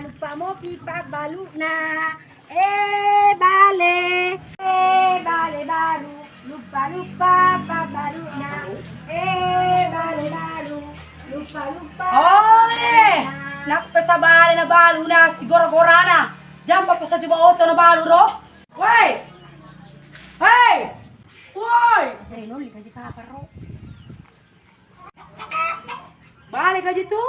lupa mo pipa balu na. Bale baru. Lupa pa balu na. Bale baru. Lupa Ole! Nakpasabali na balo na, siguro-gora na. Diyan pa sa juba auto na balo ro. Wey! Hey! Woy! Hey, noli kasi kakaro. Balik ka dito?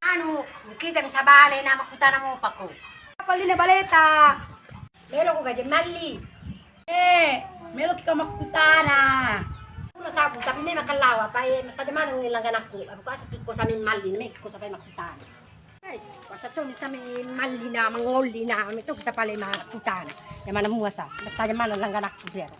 Ano, kita sa bale na makuta na mo pa ko. Kapali na baleta. Meron ko kasi mali. Meron ka makutana. Kung nasabi, sabi niya makalawa pa eh, matadaman ang nilang anak ko. Ako asapit ko sa may mali na may ko sa may makuta. Ay, sa to sa may mali na, mangoli na, may to sa pala makuta na. Yaman ang muwasa, matadaman ang lang anak ko pero.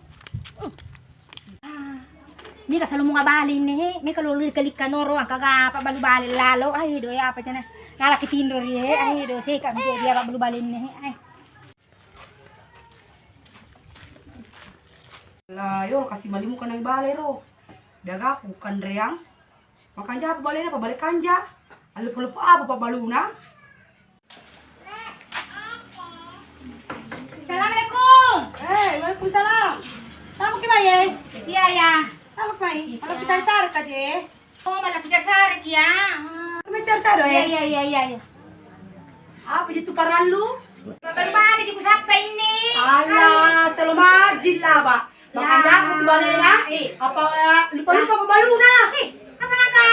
May kasalo mga balin ni, may kalulul kalikanoro ang kagapabalubalin lalo. Ay, do apa dyan na. Nalakitin ro rin eh. Ay, do seka mi dia balubalin ni. Ay. Layo, kasi mali mo ka ng bale ro. Daga, bukan reyang. Makanja pa bale na, pabalik kanja. Alupo-lupo apa pabalo na. Assalamualaikum. Waalaikumsalam. Tama ki baye? Iya ya. Tama ki baye? Malah bicara-cara ka je. Oh, malah bicara ya. Kami bicara-cara Iya iya. Apa itu paran lu? Berbalik di kusapa ini. Ala, selamat jilaba. Makanya aku tuh balik na. Apa lupa-lupa pabalo na. Apa naka?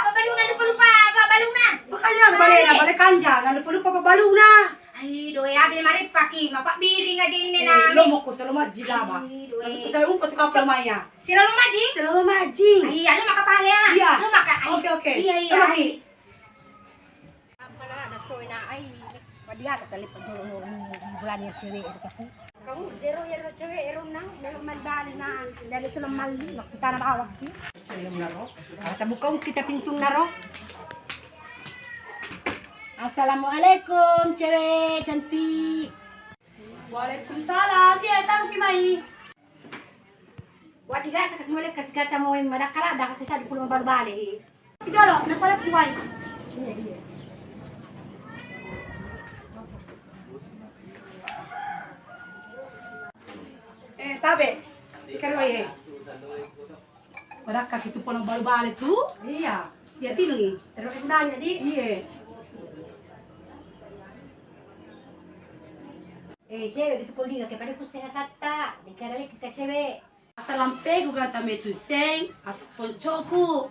Pabalungan lupa pabalungan. Makanya balik na, balik kanja. Lupa-lupa pabalo na. Ay, do ya be maripaki, mapabiring aja ini na. Lomo ko selamat jilaba. Masuk ko sa umpat ka pamaya. Sino lu maji? Selamat majing. Iya, lu maka pale ya. Iya. Lu maka. Oke. Iya. Lagi. Apa na soy na ay. Dia kasalip bulan yang cewek itu kasi. Kamu zero cewek erom nang dalam malbali na dari itu mali kita na bawak ki. Cewek naro. Kata buka kita pintung naro. Assalamualaikum cewek cantik. Waalaikumsalam. Ya, tamu ki mai. Wadi guys kasih mulai kasih kaca mau madakala dah aku sa di pulau baru balik. Idolo, napala kuwai. Iya. Tabe. Ikaw ay. Wala ka kito po ng balbali tu? Iya. Ya tinungi. Terus nanya di. Iya. Cewek itu kuliah kepada ku saya sata. Dikarali kita cewek. Asalampego kata metu seng, asa ponchoku.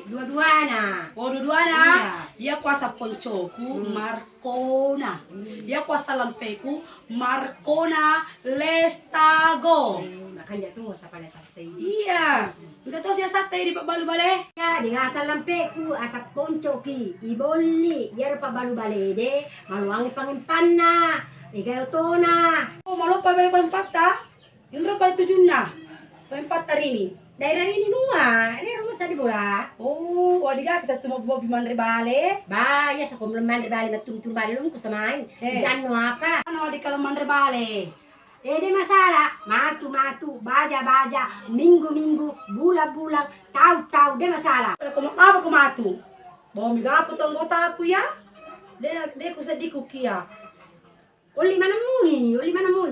Dua-duana. O duduana. Ya ko asa ponchoku Marcona. Ya ko asa lampeku Marcona Lestago. Makanya tuh sa pala satay. Iya. Enggak tahu siya satay di pabalu bale. Ya, di asal lampeku asak poncoki. Iboli, yar pa balu balede, maluangi pangimpan na. Igaw to na. Oh, malo pa may pampata. Indro pa tujun na. Pampata rini. Daerah ini mua, ini rumah sa di bola. Oh, wadi ka sa tumob man bale. Ba, ya sa kumleman di bali matum-tum bali lum ko samain. Diyan no apa? Ano wadi ka man bale. Di masalah, matu-matu, baja-baja, minggu-minggu, bulan-bulan, tahu-tahu, di masalah. Apa kumatu? Bawa migapo tong otaku ya. De ko sa di ko kiya. Uli mana muni,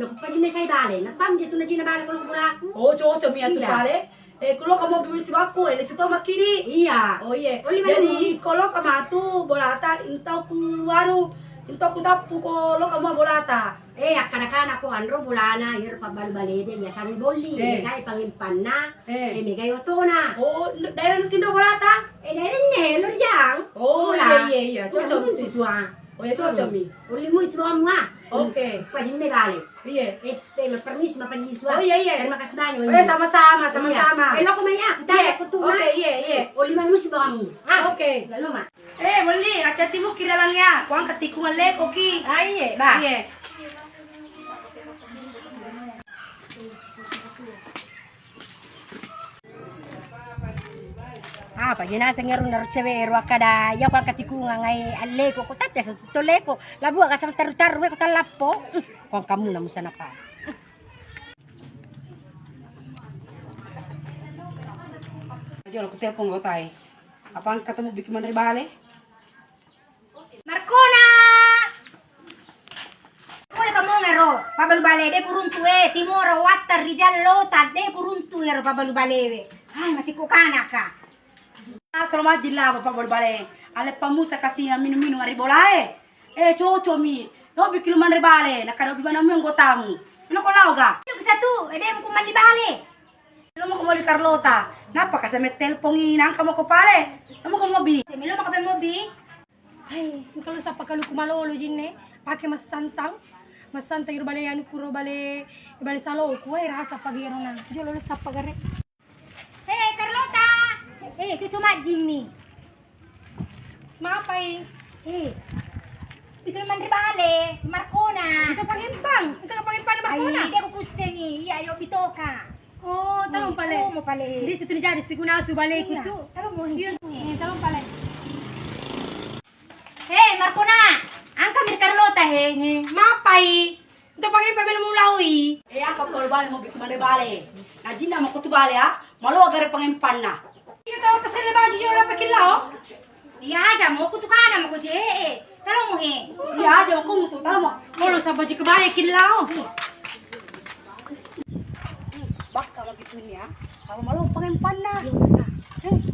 kupajine say bale. Napamje tu na jina bale ko bulaku. Ocho mi atu bale. Kulo kamu bibisi wako, sito makiri. Iya. Oh iya. Uli mana Jadi kulo kamatu bolata intau ku waru, intau ku dapu kulo kamu bolata. Akana ko andro bulana, yer pa balbalede, ya sani bolli, megay pangimpan na, megay otona. Oh, daerah kindo bolata? Daerah ne, lor jang. Oh iya. Cocok itu Oh ya cocok mi. Uli mo semua mua. Oke. Pwede me bale. Iya. Permis mapaniswa. Oh iya. Terima kasih banyak. Oh sama-sama. Lo kumaya, kita aku tuh. Oke, iya. Uli man mo si bamu. Oke. Lalu ma. Boleh, hati-hati mo kira lang ya. Kuang ketikungan leko ki. Iya, ba. Iya. Apa ginasa ngero na cewek kada ya ko katikunga ngai aleko ko tatte sa toleko labu ka sang taru-taru ko talapo kung kamu na musana pa. Jol ko telepon ko tay. Apang ketemu bikin man bale? Marcona! ro, pabalu bale de kuruntu timoro watta rijal lota de kuruntu ro pabalu balewe. Ay masih ko kana ka. Selamat jilla pa bolbale. Ale pamusa kasi minu-minu aribolae. Coco mi. No bikil man ribale, nakado bibana mo yung gotamu. Ano ko lauga? Yung satu, ede mo kumali bale. Ano mo kumuli Carlota? Napakasamet telpong inang kamo ko pare. Ano ko mobi? Semilo makabe mo bi. Ay, kalau sa pagkalu kumalolo din pakai mas santang yung bale yan puro bale salo ko ay rasa pagiro na. Diyo lolo sa pagare. Hey Carlota. Hey, itu cuma Jimmy. Mapay. Hey. Bikil man bale, Marcona. Ito pangimpang. Ito pangimpang na Ay, Marcona. hindi ako kuseng iya yo bitoka. Oh, talong pala. Oo mo pala. Hindi situ ni jadi siguna su bale ko to. Talong mo hindi. Talong pala. Hey, Marcona. Ang kami Carlota he. Mapay. Ito pangimpang mo lawi. Ang bolbale mo bikil man ribale. Najin na mo kutubale ha. Malo agare pangimpan na. Ito tawag pa sa laba di jora pa kilao. Iya aja mo kutukana mo ko je. Talong mo he. Iya aja mo kung tala mo. Molo sa baji kabaya kilao. Baka mabitu niya. Kalau malo pangimpan na.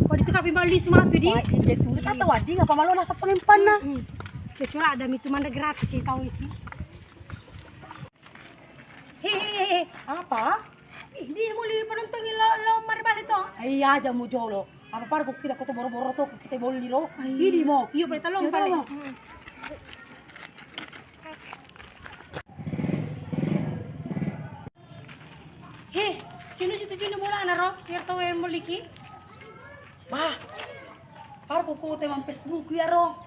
Pwede ito kapi mali si Matu di. Itu tatawa di nga pamalo nasa pangimpan na. Kecuali ada itu mana gratis sih tahu isi. Hehehe. Apa? Hindi mo lipat penonton lo maribal itu. Ay aja mo jolo. Apa par ko kita ko to boro-boro to kita bolli ro. Hindi mo. Iyo pala talong Iyo, pala. talong. He, kino dito dito mula na ro? Tiyer tawo yung muliki. Ba. Par ko te man Facebook ya ro.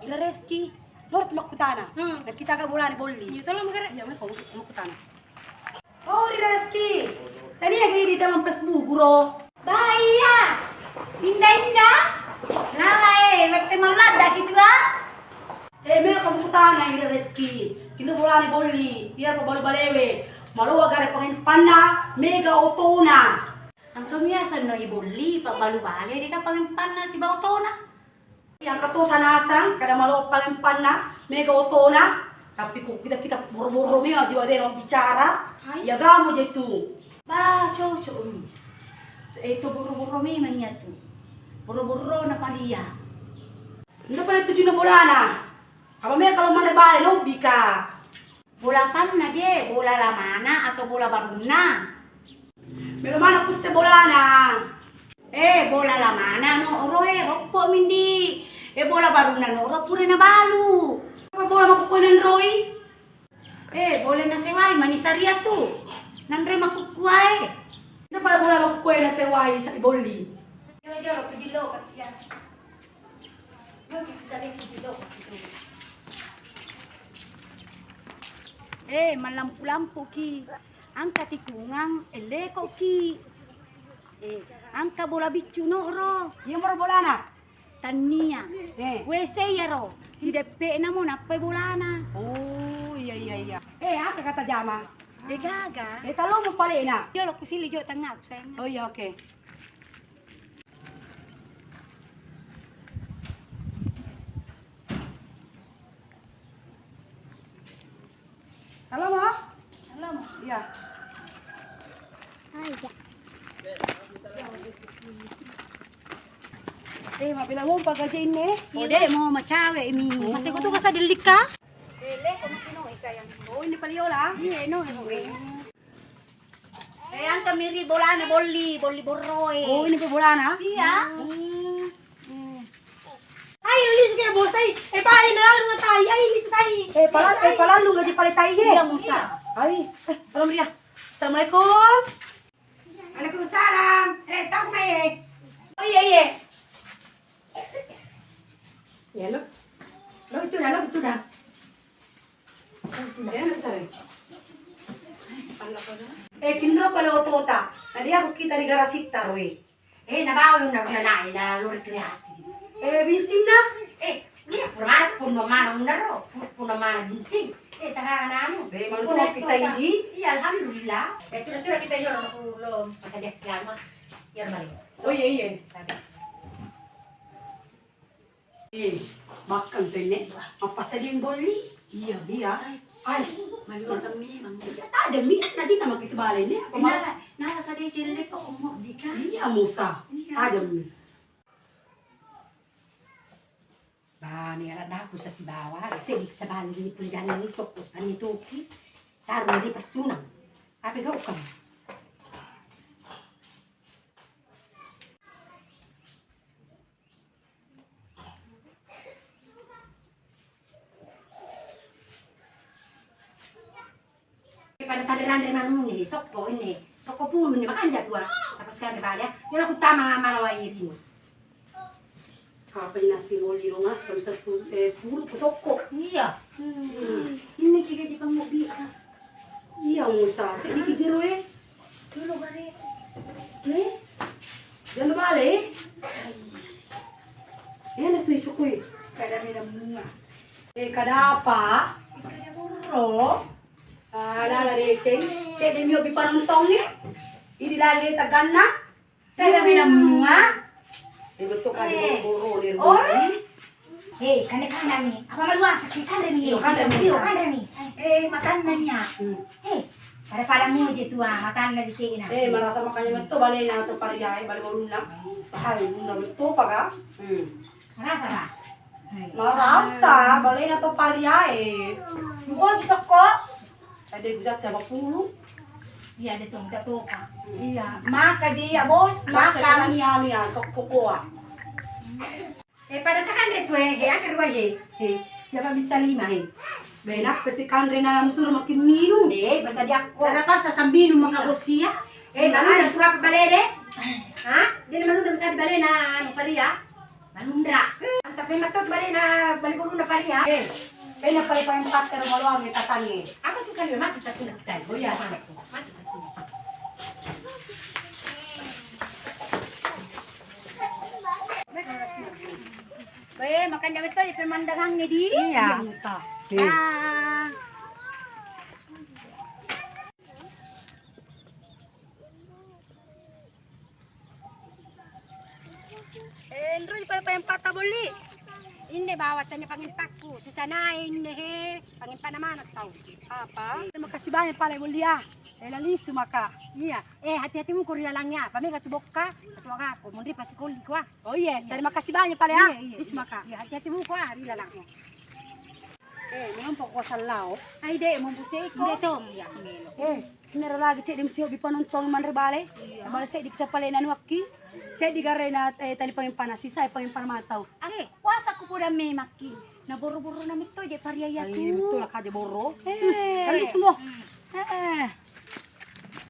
Ila reski. Lord makutana. Nakita ka bola ni bolli. Iyo talong magara. Ya mo ko makutana. Oh, ila reski. Tani ya gini man Facebook ro. Bahaya. Indah-indah. Nah, mete malada gitu ah. Meron ka makutana ila reski. Kino bola ni bolli. Tiyer pa bol balewe. Maluwa gare pangimpan na. Mega otona. Ang tumiyasan no ibuli pabalubale di ka pangimpan na si Bautona. Yang kato sanasang kada malo pangimpan na. Mega otona. Tapi kung kita buru-buru mi aja ada orang bicara. Ya gamu je tu. Ba, cowok mi. Itu buru-buru mi mania tu. Buru-buru na palia. Hindi pala ito na bola na. Kapa may kalau mana bale lobby ka. Bola pan na je, bola lamana atau bola baruna. Pero mana puste bola na. Bola lamana no oro roppo mindi. Bola baruna no oro pure na balu. Apa bola makukunan Roy? Bola na sewai manisaria tu. Nandre makukuai. Hindi pala bola makukunan na seway sa iboli. Jolo kujilo katia. Yo bisa lihat kujilo gitu. Malampu-lampu ki. Angka tikungang eleko ki. Angka bola bicu no ro. Yung mara bola na. Tania. WC ya ro. Si DP na mo nape bola na. Oh, iya. Apa kata jama? Gaga. Talo mo pala na. Yo lo kusili jo tengah sayang. Oh iya, oke. Halo, Ma? Halo mo. Iya. Ay, ya. Mabila mo pagkajain ni. Ode mo macawe mi. Mati ko to ka sa dilik ka. Leko mo kino isa yang. Oh, ini paliola. Iya no. Ang kamiri bola na bolli borroy. Oh, ini pa bola na. Iya. Ay, alis kaya boss ay. Pahay na lang nga tayo. Ay, alis tayo. Pala lu gaji palitay ye. Iya musa. Ay, salam dia. Assalamualaikum. Waalaikumsalam. Tahu na ye. Oh iya. Ya lo. Lo itu dah. Kinro pala otota. Nadi ako kita di garasita roy. Nabawi na nanay na lor kreasi. Bisin na. Puno mana unaro. Puno mana ginsing. Saka na mo. Maluto kisah ini. Iya, alhamdulillah. Tura kita joro na kulo pasadek kama. Yar balik. Oh iya. Makan tene. Mapasaling boli. Iya. Ay, maliwas ang memang. Ada mi, tadi naman kita balay ni. Ako mara. Nala sa di chile ko mo di ka. Iya musa. Ada mi. Ba, may alada ko sa sibawa. Kasi di sa bali ni Pulyan ni Sokos panituki. Taro di pasunang. Ape ka ukam. Pada tadaran dengan ini, soko ini, soko pulu ini makan jatuh lah. Apa sekarang balik? Yang aku tama malawai ini. Apa yung nasi moli ro nga sa puro kusoko. Iya. Ini kaya di pang mobi ka. Iya musa. Sa di kijero eh. Tulo gari. Eh? Yan na balay. Yan na tuiso ko eh. Kada mi na bunga. Eh kadapa. Kada burro. Lala de che. Che de mio bipanuntong ni. Ini lagi tagan na. Kada mi na bunga. Betul kan di boro ni. Eh, kana mi. Apa maluasa ki kana mi. Iyo, kana mi. Iyo, kana mi. Eh, makan na niya. Hmm. Eh, para mo je tua makan na di sini na. Eh marasa makanya betul balay na to pariyay balay mo na. Pahay mo na betul pa ka. Rasa ka? Marasa balay na to pariyay. Oh, di soko. Ada bidak sa bapulo. Iya, ada tong ka. Iya. Maka dia, bos. Maka Maka. ni ano ya sok ko ah. Pada takan itu ya kedua siapa bisa lima Benak pesi kanre na musuh makin minum. basa dia ko. Kada pa sa sambino mga bosiya. Mana tu apa balere? Ha? Dia mana udah bisa dibalik na anu paria? Manundra. Tapi matot balik na balik ulo na paria. Kaya pala pa yung pater malo ang itasangi. Ako tu sabi mati ta sunat tay. Boya sana ko. Mati ta sunat. Bae, makan jam itu di pemandangan ni di. Iya musa. Ah. Enroy pa yung patabuli. Hindi bawat tanya pangimpak ko. Sisanain he. Pangimpa naman at tao. Apa? Terima kasih banyak pala mulia. Lali sumaka. Iya. Hati-hati mo kurila lang niya. Pami katubok ka. Katuwa ka ako. Mundi pa si Kuli ko ah. Oh iya, terima kasih banyak pala ya. Iya. Ismaka. Iya, hati-hati mo ko ah. Rila lang niya. Meron po ko sa lao. Ay, de, mambusay ko. Hindi to. Iya, melo. Kinara lagi cek di museo bipanuntong man rebale. Bala cek di sa pala na nuwaki. Cek di gare na tali pa yung panasisa, pa yung panamataw. Ay, wasa ko po na may maki. Naburo-buro na mito, di pariyaya Ay, ko. betul lah kaje boro. Eh. Kali semua.